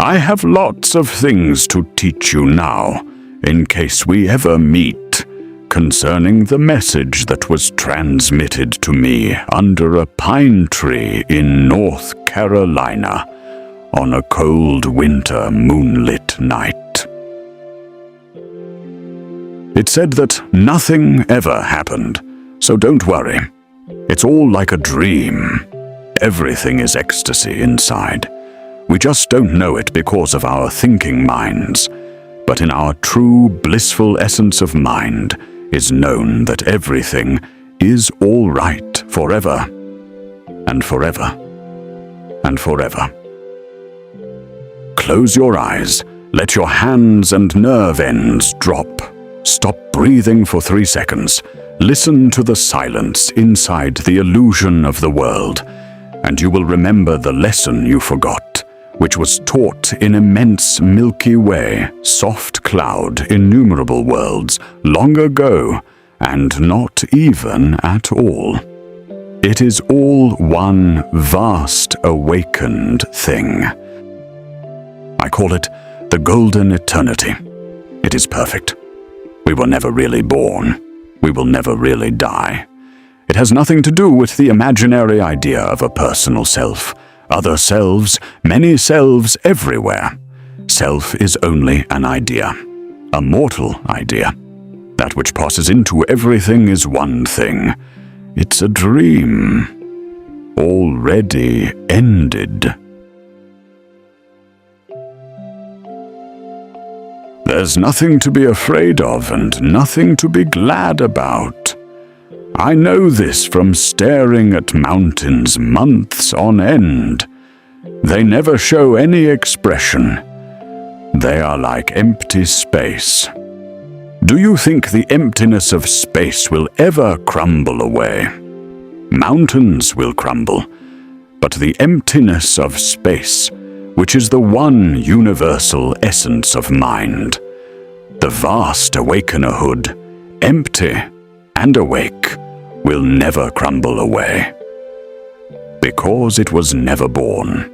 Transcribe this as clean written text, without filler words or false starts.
I have lots of things to teach you now, in case we ever meet, concerning the message that was transmitted to me under a pine tree in North Carolina on a cold winter moonlit night. It said that nothing ever happened, so don't worry. It's all like a dream. Everything is ecstasy inside. We just don't know it because of our thinking minds, but in our true blissful essence of mind is known that everything is all right forever, and forever, and forever. Close your eyes, let your hands and nerve ends drop. Stop breathing for 3 seconds. Listen to the silence inside the illusion of the world, and you will remember the lesson you forgot, which was taught in immense Milky Way, soft cloud, innumerable worlds, long ago, and not even at all. It is all one vast awakened thing. I call it the golden eternity. It is perfect. We were never really born. We will never really die. It has nothing to do with the imaginary idea of a personal self. Other selves, many selves everywhere. Self is only an idea, a mortal idea. That which passes into everything is one thing. It's a dream, already ended. There's nothing to be afraid of and nothing to be glad about. I know this from staring at mountains months on end. They never show any expression. They are like empty space. Do you think the emptiness of space will ever crumble away? Mountains will crumble, but the emptiness of space, which is the one universal essence of mind, the vast awakenerhood, empty and awake, will never crumble away, because it was never born.